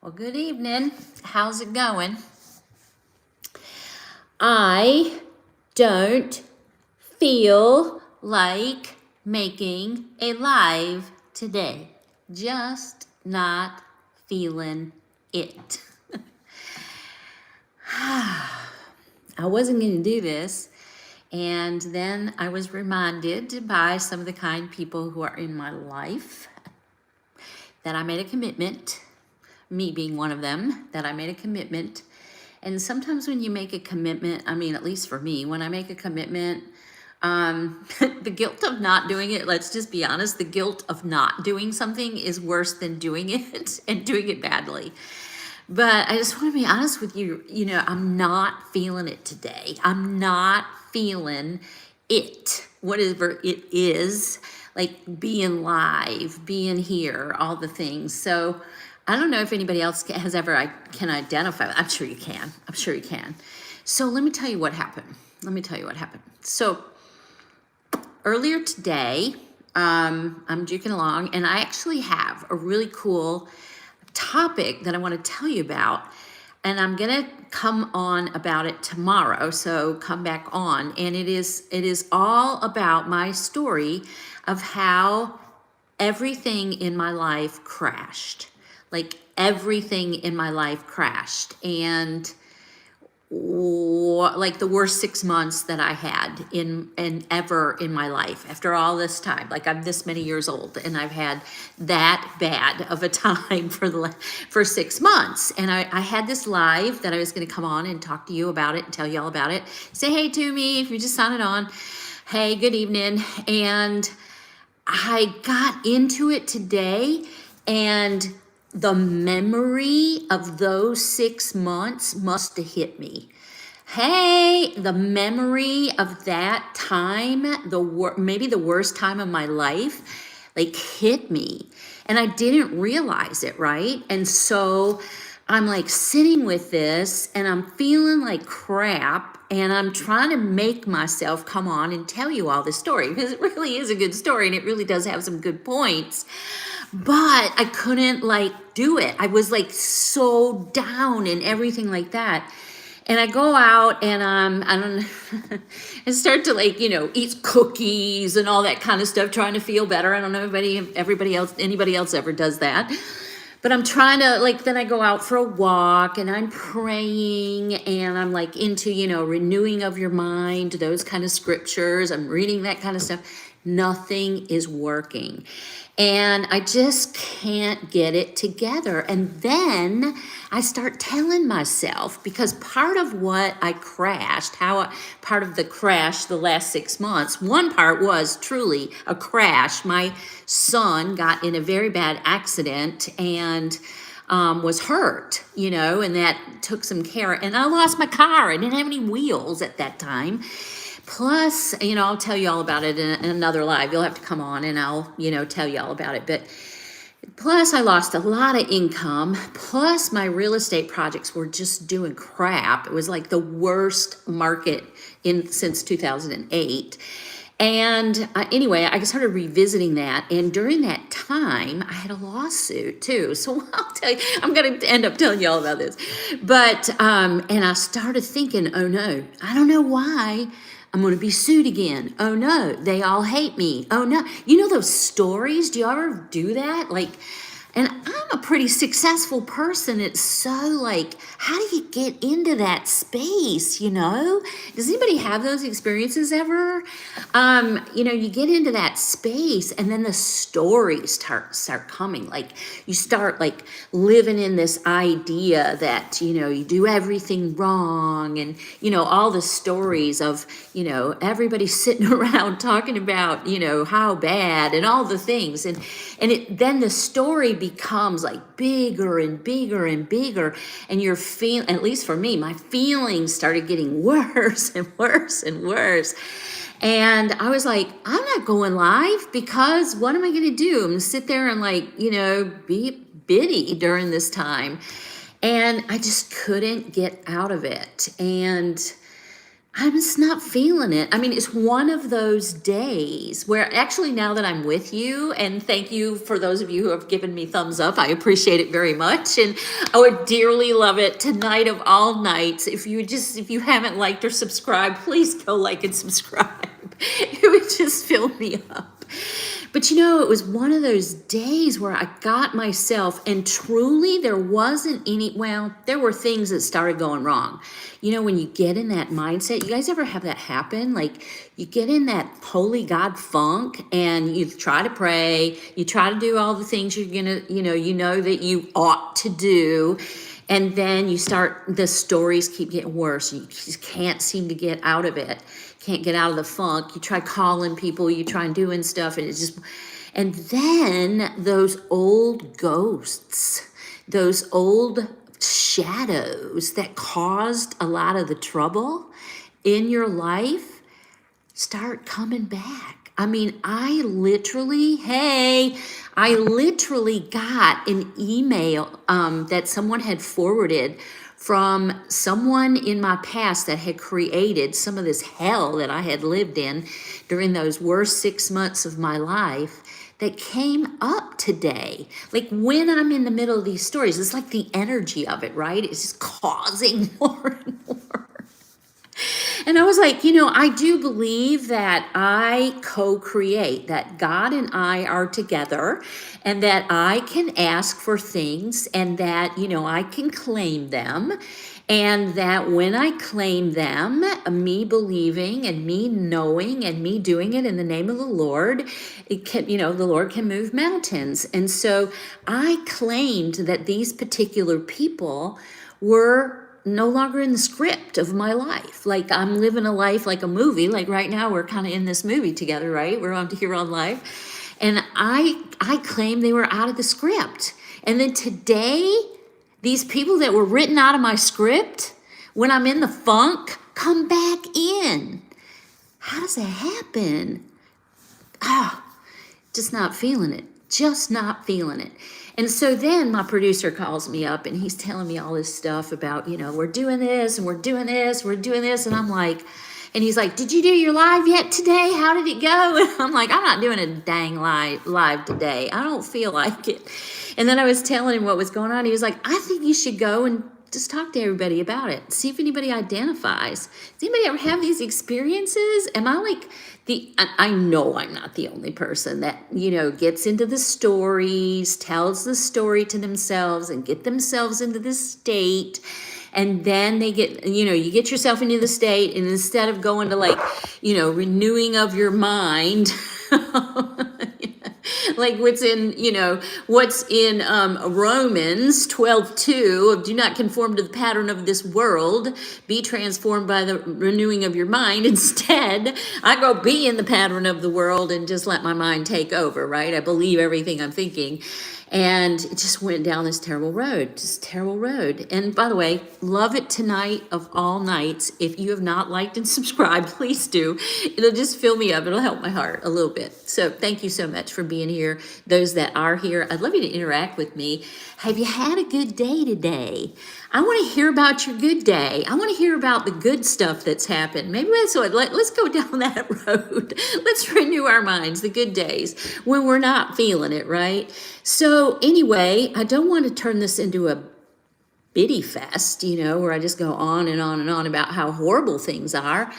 Well, good evening. How's it going? I don't feel like making a live today. Just not feeling it. I wasn't going to do this. And then I was reminded by some of the kind people who are in my life that I made a commitment, me being one of them, that I made a commitment. And sometimes when you make a commitment, I mean, at least for me, when I make a commitment, the guilt of not doing it, let's just be honest, the guilt of not doing something is worse than doing it and doing it badly. But I just want to be honest with you, I'm not feeling it today. I'm not feeling it, whatever it is, like being live, being here, all the things. So I don't know if anybody else has ever, can identify. I'm sure you can. I'm sure you can. So let me tell you what happened. So earlier today, I'm juking along, and I actually have a really cool topic that I want to tell you about, and I'm gonna come on about it tomorrow, so come back on. And it is all about my story of how everything in my life crashed. Like everything in my life crashed, and like the worst 6 months that I had ever in my life after all this time. Like I'm this many years old and I've had that bad of a time for 6 months. And I had this live that I was going to come on and talk to you about it and tell you all about it. Say hey to me if you just signing on. Hey, good evening. And I got into it today, and the memory of those 6 months must have hit me. Hey, the memory of that time, maybe the worst time of my life, like hit me. And I didn't realize it, right? And so I'm like sitting with this and I'm feeling like crap, and I'm trying to make myself come on and tell you all this story because it really is a good story and it really does have some good points. But I couldn't do it. I was so down and everything like that. And I go out and I don't know, I start to eat cookies and all that kind of stuff, trying to feel better. I don't know if anybody else ever does that. But I'm trying to then I go out for a walk and I'm praying and I'm into, renewing of your mind, those kind of scriptures. I'm reading that kind of stuff. Nothing is working. And I just can't get it together. And then I start telling myself, because part of what I crashed, part of the crash the last 6 months, one part was truly a crash. My son got in a very bad accident and was hurt, and that took some care. And I lost my car. I didn't have any wheels at that time. Plus, I'll tell you all about it in another live. You'll have to come on and I'll, tell you all about it. But plus, I lost a lot of income. Plus, my real estate projects were just doing crap. It was like the worst market since 2008. And anyway, I started revisiting that. And during that time, I had a lawsuit too. So I'll tell you, I'm going to end up telling you all about this. But, and I started thinking, oh no, I don't know why I'm going to be sued again. Oh no, they all hate me. Oh no. Those stories? Do you ever do that? And I'm a pretty successful person. It's so how do you get into that space, Does anybody have those experiences ever? You get into that space and then the stories start coming. You start living in this idea that, you do everything wrong, and, all the stories of, everybody sitting around talking about, how bad and all the things. And then the story becomes bigger and bigger and bigger, and you're feeling, at least for me, my feelings started getting worse and worse and worse. And I was like, I'm not going live, because what am I going to do? I'm going to sit there and be bitty during this time. And I just couldn't get out of it. And I'm just not feeling it. I mean, it's one of those days where actually now that I'm with you, and thank you for those of you who have given me thumbs up, I appreciate it very much. And I would dearly love it tonight of all nights. If you haven't liked or subscribed, please go like and subscribe. It would just fill me up. But it was one of those days where I got myself, and truly there wasn't there were things that started going wrong. When you get in that mindset, you guys ever have that happen? Like you get in that holy God funk and you try to pray, you try to do all the things you're gonna, that you ought to do. And then the stories keep getting worse. You just can't seem to get out of it. Can't get out of the funk. You try calling people, you try doing stuff, and then those old ghosts, those old shadows that caused a lot of the trouble in your life start coming back. I mean, I literally got an email that someone had forwarded from someone in my past that had created some of this hell that I had lived in during those worst 6 months of my life that came up today. Like when I'm in the middle of these stories, it's like the energy of it, right? It's just causing more and more. And I was like, I do believe that I co-create, that God and I are together, and that I can ask for things, and that, I can claim them. And that when I claim them, me believing and me knowing and me doing it in the name of the Lord, the Lord can move mountains. And so I claimed that these particular people were no longer in the script of my life. Like I'm living a life like a movie. Like right now we're kind of in this movie together, right? We're on here on live. And I claimed they were out of the script. And then today, these people that were written out of my script, when I'm in the funk, come back in. How does that happen? Just not feeling it. Just not feeling it. And so then my producer calls me up and he's telling me all this stuff about, we're doing this and we're doing this, we're doing this. And I'm like, and he's like, did you do your live yet today? How did it go? And I'm like, I'm not doing a dang live today. I don't feel like it. And then I was telling him what was going on. He was like, I think you should go and just talk to everybody about it. See if anybody identifies. Does anybody ever have these experiences? Am I like I know I'm not the only person that, gets into the stories, tells the story to themselves and get themselves into this state. And then they get, you get yourself into the state, and instead of going to renewing of your mind, like what's in Romans 12:2 of do not conform to the pattern of this world, be transformed by the renewing of your mind. Instead, I go be in the pattern of the world and just let my mind take over, right? I believe everything I'm thinking. And it just went down this terrible road, And by the way, love it tonight of all nights. If you have not liked and subscribed, please do. It'll just fill me up. It'll help my heart a little bit. So thank you so much for being here. Those that are here, I'd love you to interact with me. Have you had a good day today? I want to hear about your good day. I want to hear about the good stuff that's happened. Maybe that's what, let's go down that road. Let's renew our minds, the good days when we're not feeling it, right? So anyway, I don't want to turn this into a bitty fest, where I just go on and on and on about how horrible things are.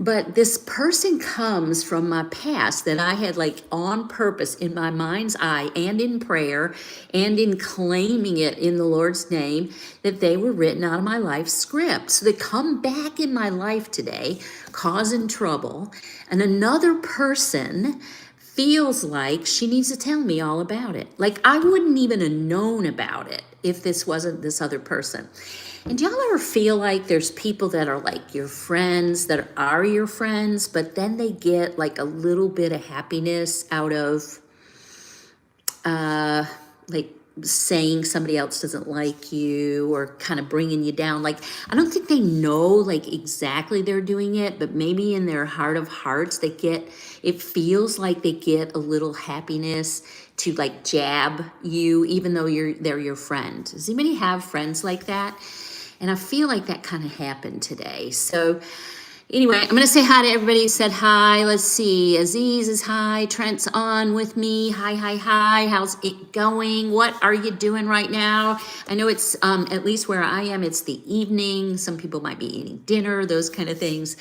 But this person comes from my past that I had on purpose in my mind's eye and in prayer and in claiming it in the Lord's name that they were written out of my life script. So they come back in my life today, causing trouble. And another person feels like she needs to tell me all about it. Like I wouldn't even have known about it if this wasn't this other person. And do y'all ever feel like there's people that are like your friends, that are your friends, but then they get like a little bit of happiness out of saying somebody else doesn't like you or kind of bringing you down? Like, I don't think they know exactly they're doing it, but maybe in their heart of hearts, it feels like they get a little happiness to jab you, even though they're your friend. Does anybody have friends like that? And I feel like that kind of happened today. So Anyway, I'm going to say hi to everybody who said hi. Let's see. Aziz is hi. Trent's on with me. Hi, hi, hi. How's it going? What are you doing right now? I know it's, at least where I am, it's the evening. Some people might be eating dinner, those kind of things.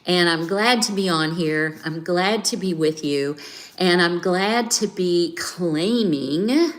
And I'm glad to be on here. I'm glad to be with you. And I'm glad to be claiming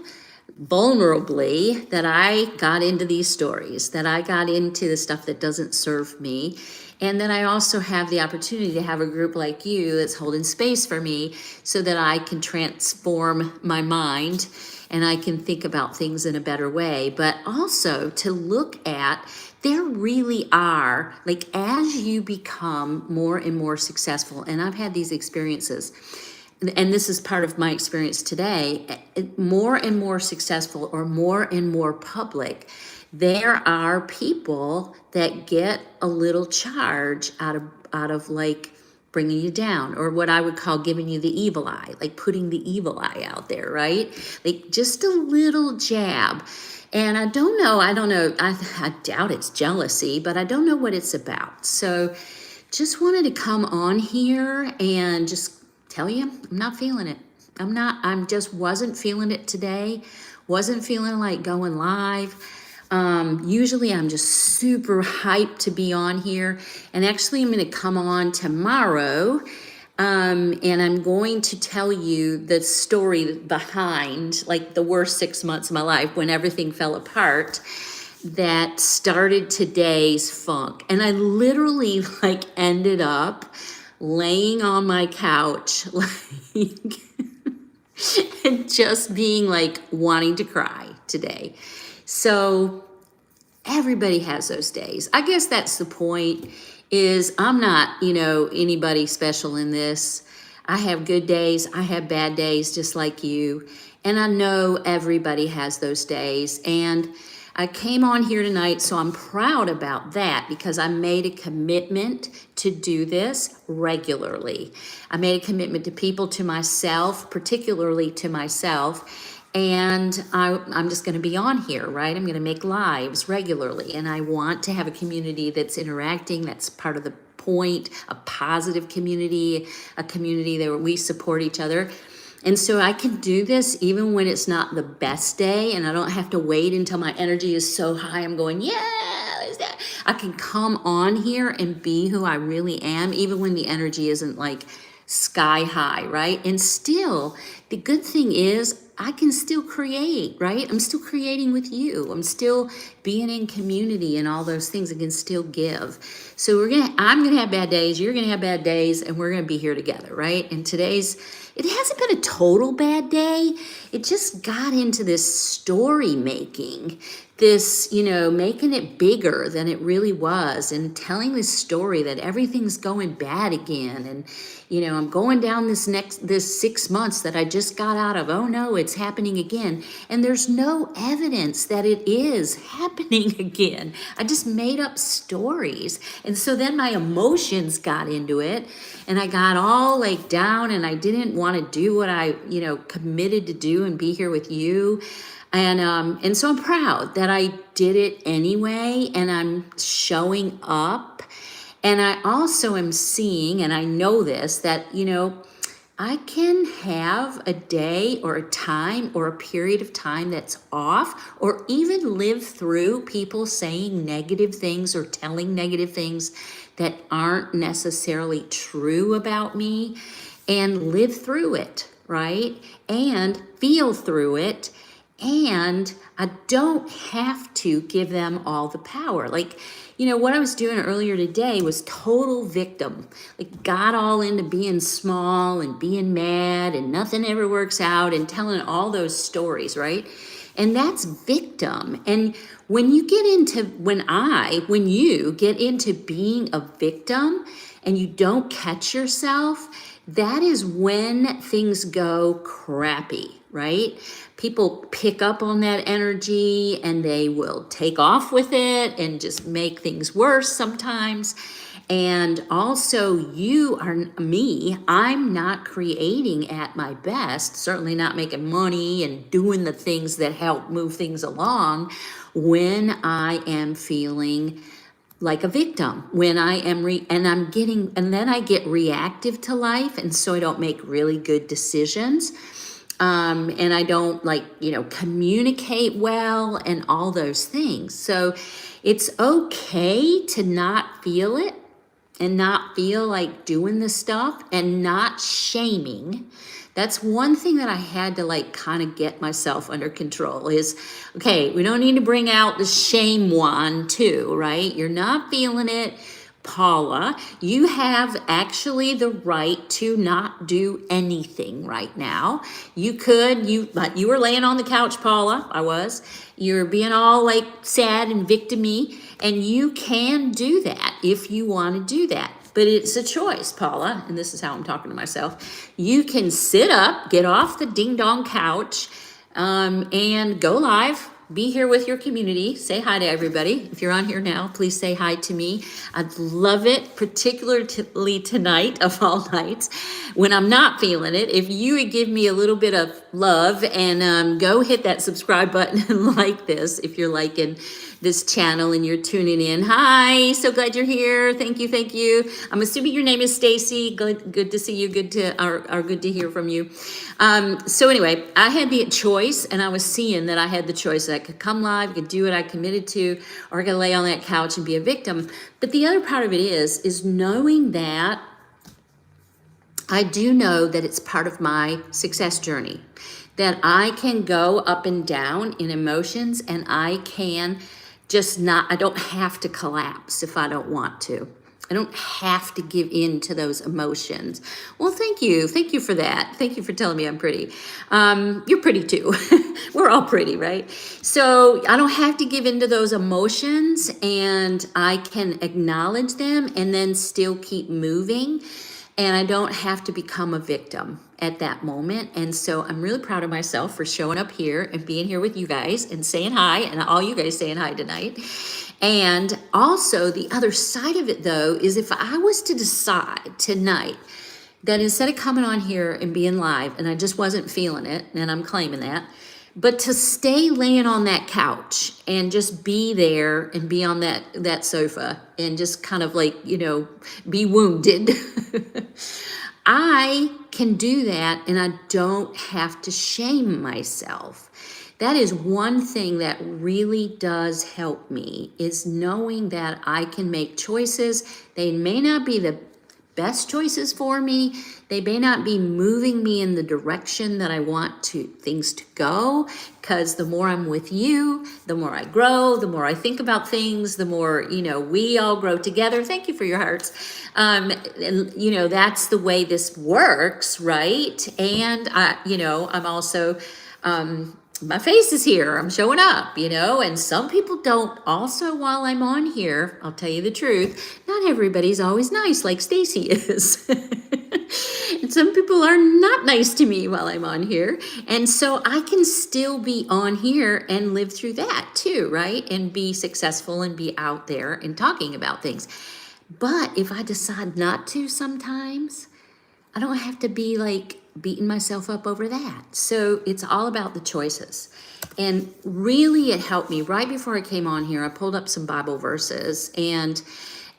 vulnerably that I got into these stories, that I got into the stuff that doesn't serve me. And then I also have the opportunity to have a group like you that's holding space for me so that I can transform my mind and I can think about things in a better way. But also to look at, there really are, like, as you become more and more successful, and I've had these experiences, and this is part of my experience today, more and more successful or more and more public, there are people that get a little charge out of like bringing you down, or what I would call giving you the evil eye, like putting the evil eye out there, right? Like just a little jab. And I don't know, I doubt it's jealousy, but I don't know what it's about. So just wanted to come on here and just tell you, I'm not feeling it. I'm just wasn't feeling it today. Wasn't feeling like going live. Usually I'm just super hyped to be on here. And actually I'm going to come on tomorrow. And I'm going to tell you the story behind like the worst 6 months of my life when everything fell apart that started today's funk. And I literally like ended up laying on my couch, like, and just being like wanting to cry today. So everybody has those days. I guess that's the point, is I'm not, anybody special in this. I have good days. I have bad days just like you. And I know everybody has those days. And I came on here tonight, so I'm proud about that because I made a commitment to do this regularly. I made a commitment to people, to myself, particularly to myself. And I'm just going to be on here, right? I'm going to make lives regularly. And I want to have a community that's interacting. That's part of the point, a positive community, a community that we support each other. And so I can do this even when it's not the best day, and I don't have to wait until my energy is so high. I'm going, yeah, is that? I can come on here and be who I really am, even when the energy isn't like sky high, right? And still, the good thing is I can still create, right? I'm still creating with you. I'm still being in community and all those things. I can still give. So I'm gonna have bad days, you're gonna have bad days, and we're gonna be here together, right? And it hasn't been a total bad day. It just got into this story making, this, making it bigger than it really was, and telling this story that everything's going bad again. And, I'm going down this 6 months that I just got out of. Oh no, it's happening again. And there's no evidence that it is happening again. I just made up stories. And so then my emotions got into it, and I got all like down, and I didn't want to do what I, committed to do and be here with you. And so I'm proud that I did it anyway, and I'm showing up. And I also am seeing, and I know this, that, I can have a day or a time or a period of time that's off, or even live through people saying negative things or telling negative things that aren't necessarily true about me, and live through it, right? And feel through it. And I don't have to give them all the power. Like, what I was doing earlier today was total victim. Like, got all into being small and being mad and nothing ever works out and telling all those stories, right? And that's victim. And when you get into being a victim and you don't catch yourself, that is when things go crappy, right? People pick up on that energy and they will take off with it and just make things worse sometimes. And also I'm not creating at my best, certainly not making money and doing the things that help move things along when I am feeling like a victim when I am and then I get reactive to life, and so I don't make really good decisions. And I don't communicate well and all those things. So it's okay to not feel it and not feel like doing the stuff and not shaming. That's one thing that I had to kind of get myself under control is, okay, we don't need to bring out the shame wand too, right? You're not feeling it. Paula, you have actually the right to not do anything right now. But you were laying on the couch, Paula. I was. You're being all sad and victim-y, and you can do that if you want to do that. But it's a choice, Paula, and this is how I'm talking to myself. You can sit up, get off the ding-dong couch, and go live. Be here with your community. Say hi to everybody. If you're on here now, please say hi to me. I'd love it, particularly tonight of all nights, when I'm not feeling it. If you would give me a little bit of love and go hit that subscribe button and like this if you're liking this channel and you're tuning in. Hi, so glad you're here. Thank you, thank you. I'm assuming your name is Stacy. Good to see you. Good to hear from you. So anyway, I had the choice, and I was seeing that I had the choice that I could come live, I could do what I committed to, or I could lay on that couch and be a victim. But the other part of it is knowing that I do know that it's part of my success journey, that I can go up and down in emotions, and I can I don't have to collapse if I don't want to. I don't have to give in to those emotions. Well, thank you. Thank you for that. Thank you for telling me I'm pretty. You're pretty too. We're all pretty, right? So I don't have to give in to those emotions, and I can acknowledge them and then still keep moving. And I don't have to become a victim at that moment. And so I'm really proud of myself for showing up here and being here with you guys and saying hi, and all you guys saying hi tonight. And also the other side of it though, is if I was to decide tonight that instead of coming on here and being live, and I just wasn't feeling it, and I'm claiming that, but to stay laying on that couch and just be there and be on that sofa and just kind of be wounded, I can do that, and I don't have to shame myself. That is one thing that really does help me, is knowing that I can make choices. They may not be the best choices for me. They may not be moving me in the direction that I want things to go, because the more I'm with you, the more I grow, the more I think about things, the more, we all grow together. Thank you for your hearts. And, that's the way this works, right? And, I'm also, my face is here, I'm showing up, and some people don't. Also, while I'm on here, I'll tell you the truth, not everybody's always nice like Stacy is. And some people are not nice to me while I'm on here. And so I can still be on here and live through that too, right? And be successful and be out there and talking about things. But if I decide not to sometimes, I don't have to be beating myself up over that. So it's all about the choices. And really it helped me. Right before I came on here, I pulled up some Bible verses, and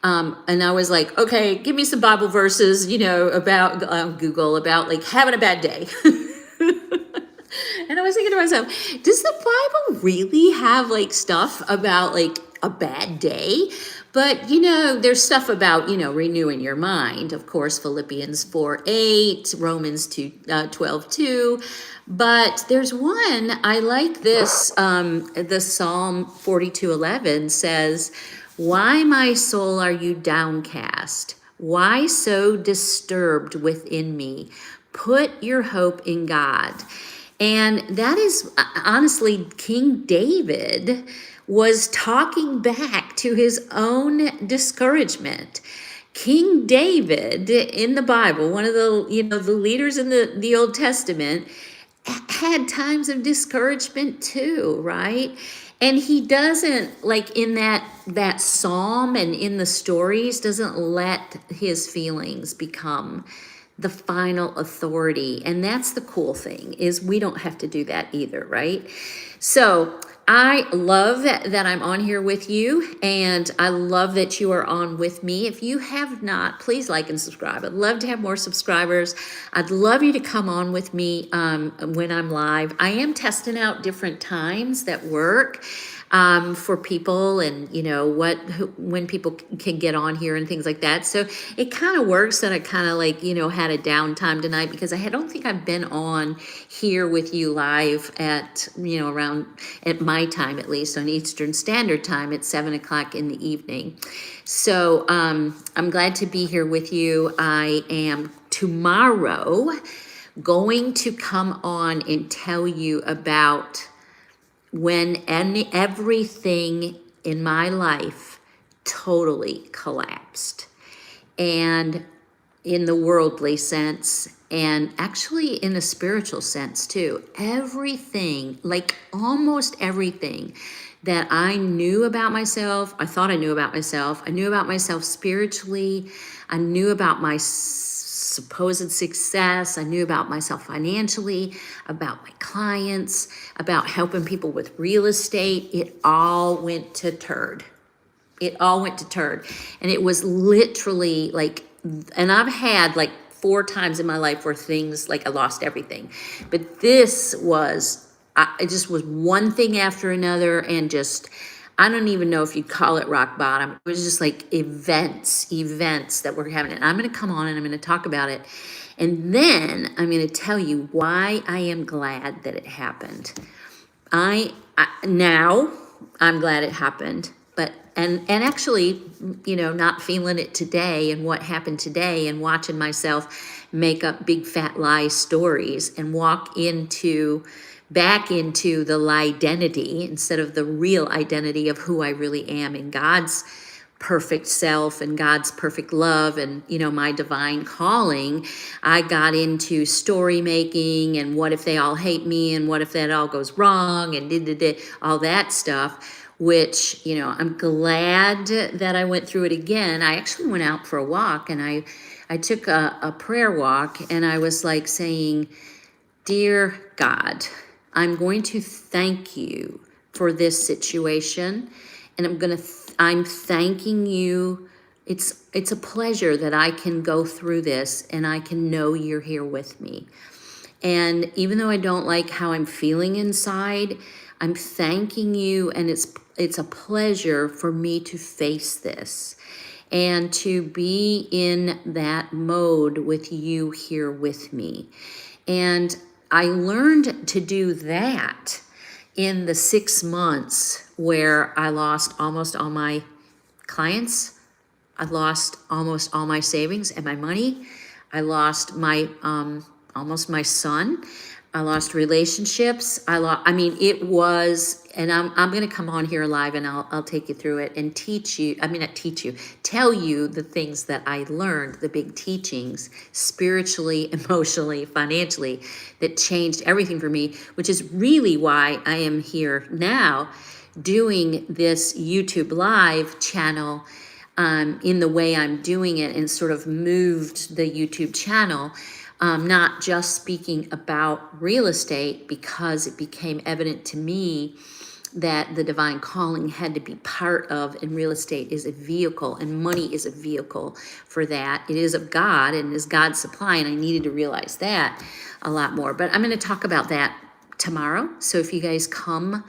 I was like, okay, give me some Bible verses, about Google, about having a bad day. And I was thinking to myself, does the Bible really have stuff about a bad day? But, there's stuff about, renewing your mind. Of course, Philippians 4:8, Romans 12:2. But there's one, I like this, the Psalm 42:11 says, "Why, my soul, are you downcast? Why so disturbed within me? Put your hope in God." And that is honestly, King David was talking back to his own discouragement. King David in the Bible, one of the leaders in the Old Testament, had times of discouragement too, right? And he doesn't, in that psalm and in the stories, doesn't let his feelings become the final authority. And that's the cool thing, is we don't have to do that either, right? So I love that I'm on here with you, and I love that you are on with me. If you have not, please like and subscribe. I'd love to have more subscribers. I'd love you to come on with me when I'm live. I am testing out different times that work for people, and when people can get on here and things like that. So it kind of works that I kind of like had a downtime tonight, because I don't think I've been on here with you live at around at my time, at least on Eastern Standard Time at 7 o'clock in the evening. So I'm glad to be here with you. I am tomorrow going to come on and tell you about when everything in my life totally collapsed, and in the worldly sense, and actually in the spiritual sense too. Everything, like almost everything that I knew about myself, I thought I knew about myself, I knew about myself spiritually, I knew about my supposed success, I knew about myself financially, about my clients, about helping people with real estate, it all went to turd. It all went to turd. And it was literally like, and I've had like 4 times in my life where things like I lost everything. But this was, it just was one thing after another, and just, I don't even know if you'd call it rock bottom. It was just like events that were happening. And I'm going to come on and I'm going to talk about it. And then I'm going to tell you why I am glad that it happened. Now I'm glad it happened, but and actually, not feeling it today and what happened today, and watching myself make up big fat lie stories and walk back into the lie identity instead of the real identity of who I really am in God's perfect self and God's perfect love and my divine calling. I got into story making, and what if they all hate me, and what if that all goes wrong, and all that stuff, which I'm glad that I went through it again. I actually went out for a walk, and I took a prayer walk, and I was like saying, dear God, I'm going to thank you for this situation, and I'm thanking you. It's a pleasure that I can go through this, and I can know you're here with me. And even though I don't like how I'm feeling inside, I'm thanking you, and it's a pleasure for me to face this and to be in that mode with you here with me. And I learned to do that in the 6 months where I lost almost all my clients. I lost almost all my savings and my money. I lost my almost my son. I lost relationships. It was, and I'm going to come on here live, and I'll take you through it and tell you the things that I learned, the big teachings, spiritually, emotionally, financially, that changed everything for me, which is really why I am here now doing this YouTube live channel in the way I'm doing it, and sort of moved the YouTube channel. Not just speaking about real estate, because it became evident to me that the divine calling had to be part of, and real estate is a vehicle, and money is a vehicle for that. It is of God, and is God's supply, and I needed to realize that a lot more. But I'm going to talk about that tomorrow. So if you guys come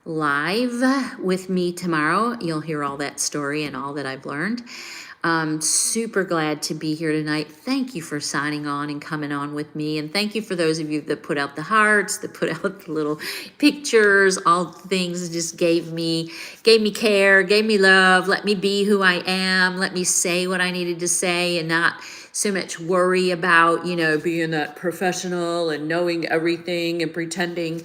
live with me tomorrow, you'll hear all that story and all that I've learned. Super glad to be here tonight. Thank you for signing on and coming on with me. And thank you for those of you that put out the hearts, that put out the little pictures, all the things that just gave me care, gave me love, let me be who I am, let me say what I needed to say, and not so much worry about, being that professional and knowing everything and pretending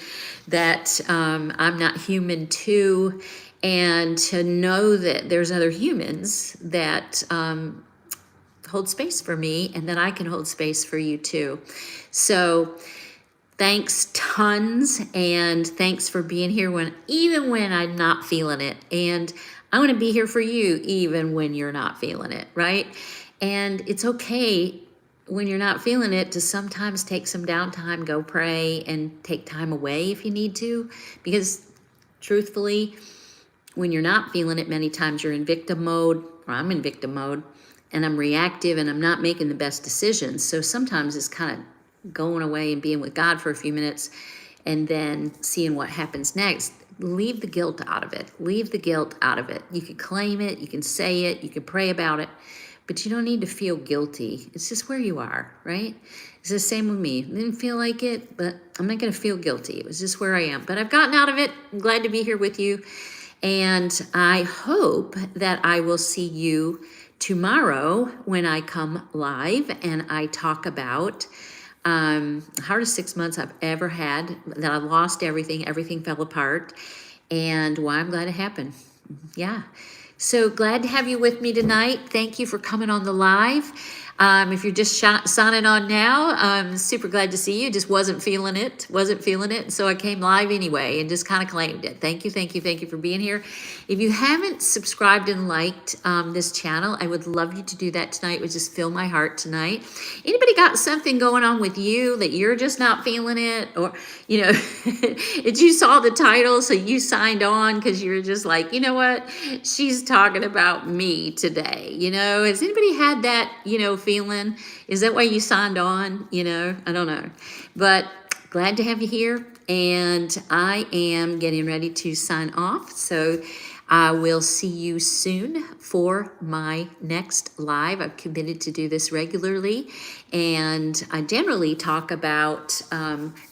that I'm not human too. And to know that there's other humans that hold space for me, and that I can hold space for you too. So thanks tons, and thanks for being here even when I'm not feeling it. And I want to be here for you even when you're not feeling it, right? And it's okay when you're not feeling it, to sometimes take some downtime, go pray and take time away if you need to. Because truthfully, when you're not feeling it, many times you're in victim mode, or I'm in victim mode, and I'm reactive and I'm not making the best decisions. So sometimes it's kind of going away and being with God for a few minutes and then seeing what happens next. Leave the guilt out of it. Leave the guilt out of it. You can claim it, you can say it, you can pray about it, but you don't need to feel guilty. It's just where you are, right? It's the same with me. I didn't feel like it, but I'm not going to feel guilty. It was just where I am. But I've gotten out of it. I'm glad to be here with you. And I hope that I will see you tomorrow when I come live and I talk about hardest 6 months I've ever had, that I lost everything fell apart, and why I'm glad it happened. Yeah. So glad to have you with me tonight. Thank you for coming on the live. If you're just signing on now, I'm super glad to see you. Just wasn't feeling it. So I came live anyway and just kind of claimed it. Thank you for being here. If you haven't subscribed and liked this channel, I would love you to do that tonight. It would just fill my heart tonight. Anybody got something going on with you that you're just not feeling it? Or, you know, if you saw the title, so you signed on because you're just like, you know what? She's talking about me today. You know, has anybody had that, you know, feeling? Is that why you signed on? You know, I don't know, but glad to have you here. And I am getting ready to sign off. So I will see you soon for my next live. I've committed to do this regularly. And I generally talk about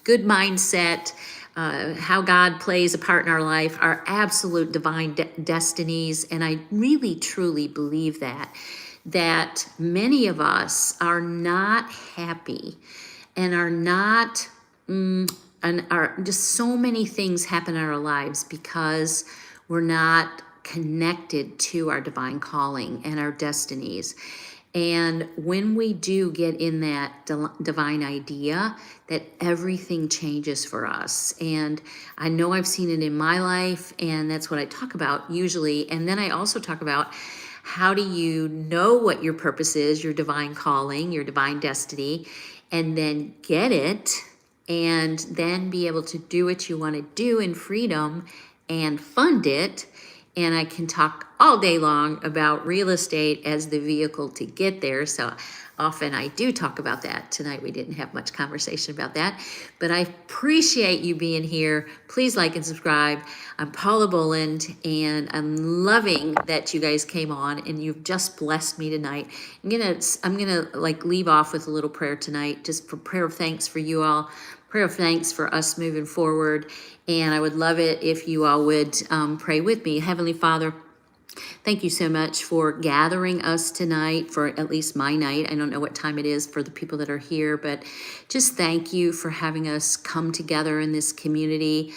good mindset, how God plays a part in our life, our absolute divine destinies. And I really, truly believe that many of us are not happy and are not, and are just so many things happen in our lives because we're not connected to our divine calling and our destinies. And when we do get in that divine idea, that everything changes for us. And I know I've seen it in my life, and that's what I talk about usually. And then I also talk about, how do you know what your purpose is, your divine calling, your divine destiny, and then get it, and then be able to do what you want to do in freedom and fund it. And I can talk all day long about real estate as the vehicle to get there. So often I do talk about that. Tonight we didn't have much conversation about that, but I appreciate you being here. Please like and subscribe. I'm Paula Bohland, and I'm loving that you guys came on and you've just blessed me tonight. I'm gonna like leave off with a little prayer tonight, just for prayer of thanks for you all, prayer of thanks for us moving forward. And I would love it if you all would pray with me. Heavenly Father, thank you so much for gathering us tonight, for at least my night. I don't know what time it is for the people that are here, but just thank you for having us come together in this community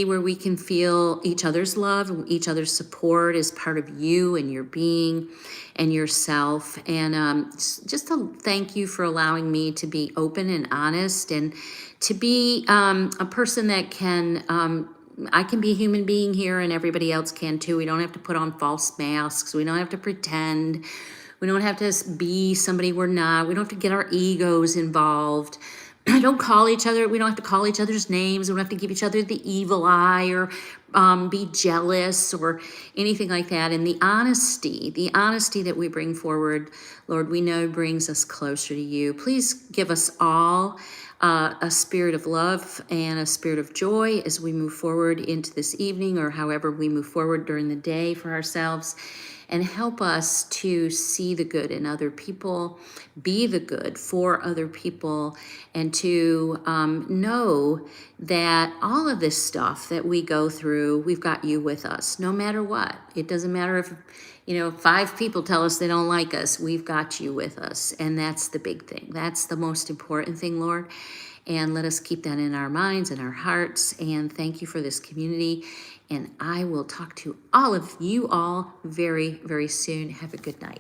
where we can feel each other's love and each other's support as part of you and your being and yourself. And just to thank you for allowing me to be open and honest, and to be a person that can, I can be a human being here and everybody else can too. We don't have to put on false masks. We don't have to pretend. We don't have to be somebody we're not. We don't have to get our egos involved. We don't have to call each other's names. We don't have to give each other the evil eye or be jealous or anything like that. And the honesty that we bring forward, Lord, we know brings us closer to you. Please give us all a spirit of love and a spirit of joy as we move forward into this evening, or however we move forward during the day for ourselves, and help us to see the good in other people, be the good for other people, and to know that all of this stuff that we go through, we've got you with us, no matter what. It doesn't matter if 5 people tell us they don't like us, we've got you with us. And that's the big thing. That's the most important thing, Lord. And let us keep that in our minds and our hearts. And thank you for this community. And I will talk to all of you all very, very soon. Have a good night.